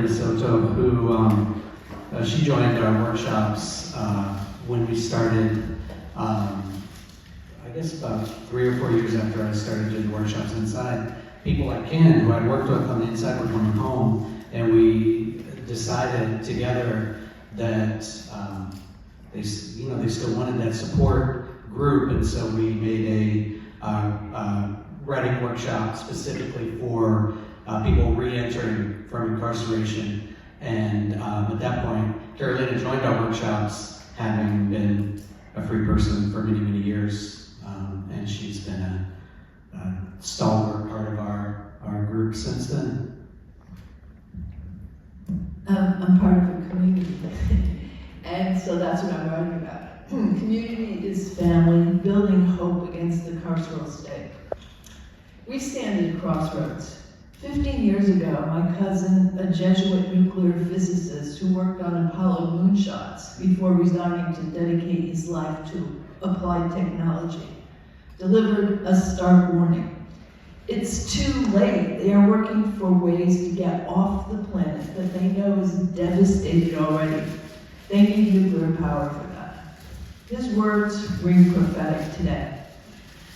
Soto, who she joined our workshops when we started, I guess about 3 or 4 years after I started doing workshops inside. People like Ken, who I worked with on the inside, were coming home, and we decided together that they still wanted that support group, and so we made a writing workshop specifically for people re-entering from incarceration. And at that point, Carolina joined our workshops, having been a free person for many, many years, and she's been a stalwart part of our group since then. I'm part of a community, and so that's what I'm writing about. Community is family, building hope against the carceral state. We stand at a crossroads. 15 years ago, my cousin, a Jesuit nuclear physicist who worked on Apollo moonshots before resigning to dedicate his life to applied technology, delivered a stark warning. It's too late. They are working for ways to get off the planet that they know is devastated already. They need nuclear power for that. His words ring prophetic today.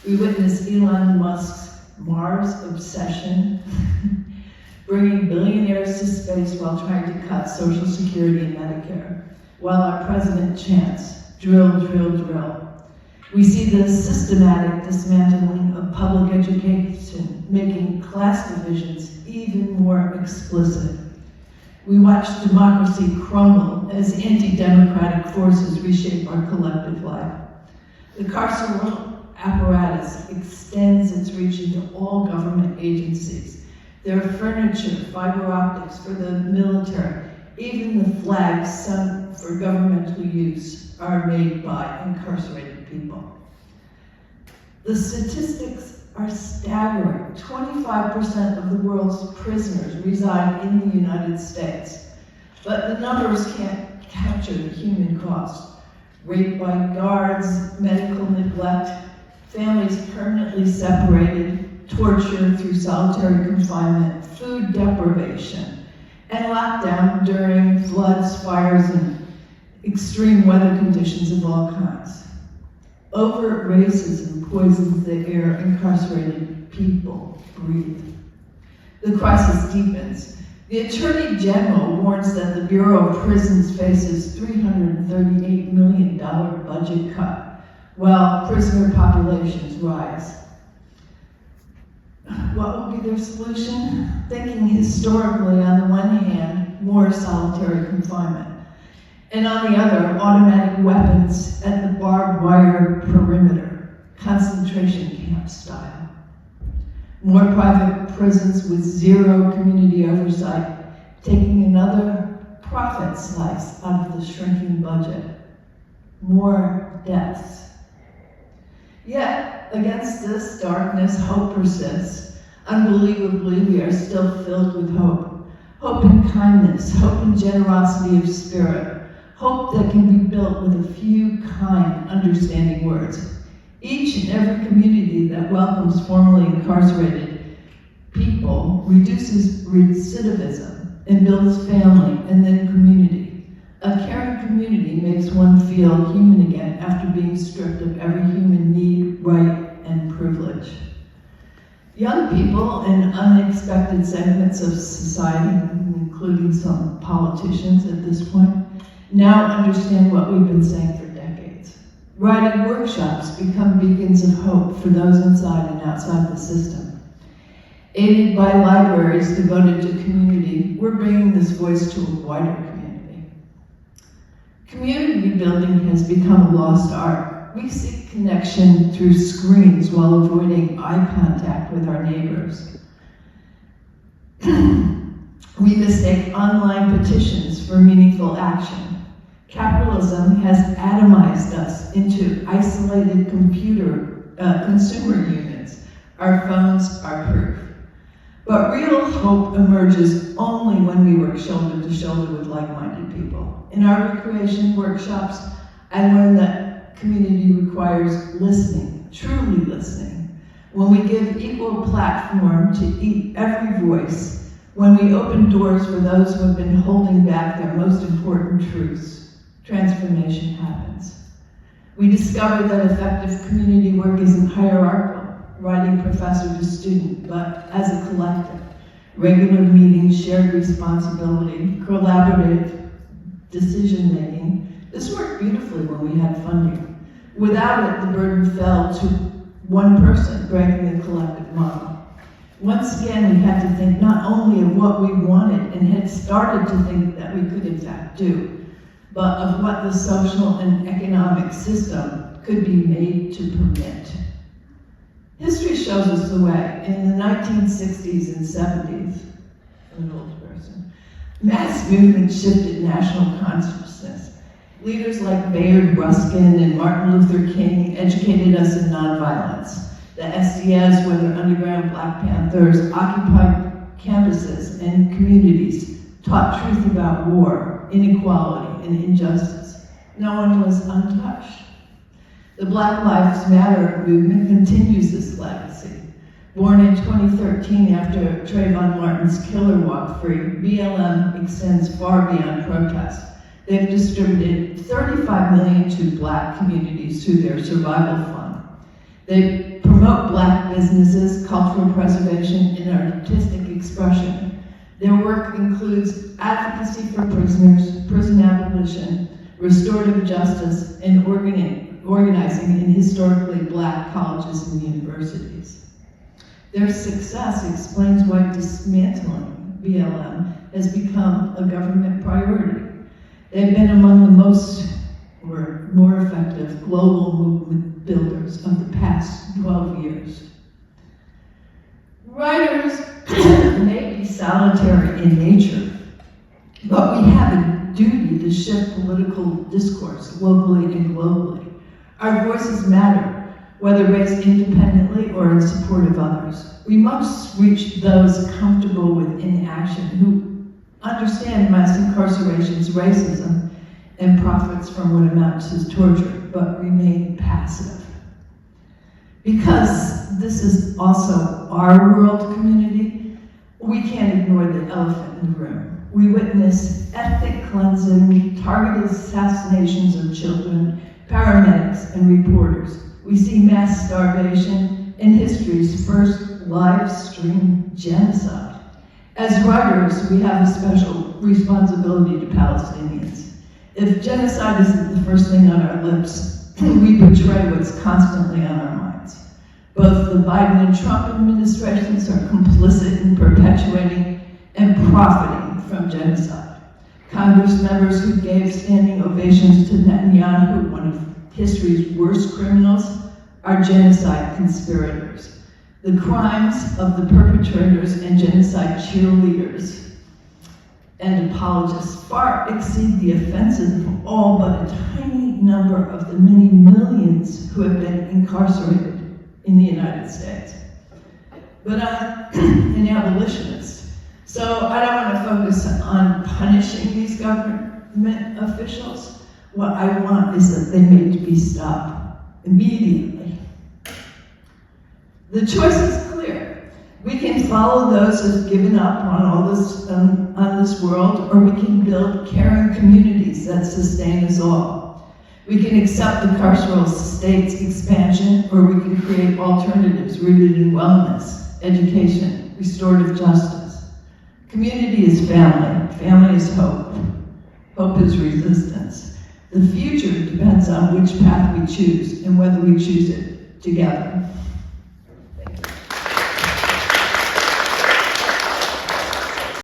We witness Elon Musk's Mars obsession, bringing billionaires to space while trying to cut Social Security and Medicare, while our president chants, drill, drill, drill. We see the systematic dismantling of public education, making class divisions even more explicit. We watch democracy crumble as anti-democratic forces reshape our collective life. The Carceral Apparatus extends its reach into all government agencies. Their furniture, fiber optics for the military, even the flags sent for governmental use are made by incarcerated people. The statistics are staggering. 25% of the world's prisoners reside in the United States, but the numbers can't capture the human cost. Rape by guards, medical neglect, families permanently separated, torture through solitary confinement, food deprivation, and lockdown during floods, fires, and extreme weather conditions of all kinds. Overt racism poisons the air incarcerated people breathe. The crisis deepens. The Attorney General warns that the Bureau of Prisons faces $338 million budget cut, while prisoner populations rise. What will be their solution? Thinking historically, on the one hand, more solitary confinement, and on the other, automatic weapons at the barbed wire perimeter, concentration camp style. More private prisons with zero community oversight, taking another profit slice out of the shrinking budget. More deaths. Yet, against this darkness, hope persists. Unbelievably, we are still filled with hope. Hope and kindness, hope and generosity of spirit. Hope that can be built with a few kind, understanding words. Each and every community that welcomes formerly incarcerated people reduces recidivism and builds family and then community. A caring community makes one feel human again after being stripped of every human need, right, and privilege. Young people and unexpected segments of society, including some politicians at this point, now understand what we've been saying for decades. Writing workshops become beacons of hope for those inside and outside the system. Aided by libraries devoted to community, we're bringing this voice to a wider community. Community building has become a lost art. We seek connection through screens while avoiding eye contact with our neighbors. We mistake online petitions for meaningful action. Capitalism has atomized us into isolated consumer units. Our phones are proof. But real hope emerges only when we work shoulder to shoulder with like-minded people. In our recreation workshops, I learned that community requires listening, truly listening. When we give equal platform to every voice, When we open doors for those who have been holding back their most important truths, transformation happens. We discovered that effective community work isn't hierarchical, writing professor to student, but as a collective. Regular meetings, shared responsibility, collaborative decision-making. This worked beautifully when we had funding. Without it, the burden fell to one person breaking the collective model. Once again, we had to think not only of what we wanted and had started to think that we could in fact do, but of what the social and economic system could be made to permit. History shows us the way. In the 1960s and 70s, I'm an old person, mass movements shifted national consciousness. Leaders like Bayard Ruskin and Martin Luther King educated us in nonviolence. The SDS, whether underground Black Panthers, occupied campuses and communities, taught truth about war, inequality, and injustice. No one was untouched. The Black Lives Matter movement continues this legacy. Born in 2013 after Trayvon Martin's killer walked free, BLM extends far beyond protest. They've distributed $35 million to Black communities through their survival fund. They promote Black businesses, cultural preservation, and artistic expression. Their work includes advocacy for prisoners, prison abolition, restorative justice, and organizing in historically Black colleges and universities. Their success explains why dismantling BLM has become a government priority. They've been among the most or more effective global movement builders of the past 12 years. Writers may be solitary in nature, but we have a duty to shift political discourse locally and globally. Our voices matter, whether raised independently or in support of others. We must reach those comfortable with inaction who understand mass incarceration's racism and profits from what amounts to torture, but remain passive. Because this is also our world community, we can't ignore the elephant in the room. We witness ethnic cleansing, targeted assassinations of children, paramedics, and reporters. We see mass starvation and history's first live stream genocide. As writers, we have a special responsibility to Palestinians. If genocide isn't the first thing on our lips, we betray what's constantly on our minds. Both the Biden and Trump administrations are complicit in perpetuating and profiting from genocide. Congress members who gave standing ovations to Netanyahu, one of history's worst criminals, are genocide conspirators. The crimes of the perpetrators and genocide cheerleaders and apologists far exceed the offenses of all but a tiny number of the many millions who have been incarcerated in the United States. But I'm an abolitionist, so I don't want to focus on punishing these government officials. What I want is that they need to be stopped immediately. The choice is clear. We can follow those who've given up on all this, on this world, or we can build caring communities that sustain us all. We can accept the carceral state's expansion, or we can create alternatives rooted in wellness, education, restorative justice. Community is family. Family is hope. Hope is resistance. The future depends on which path we choose and whether we choose it together.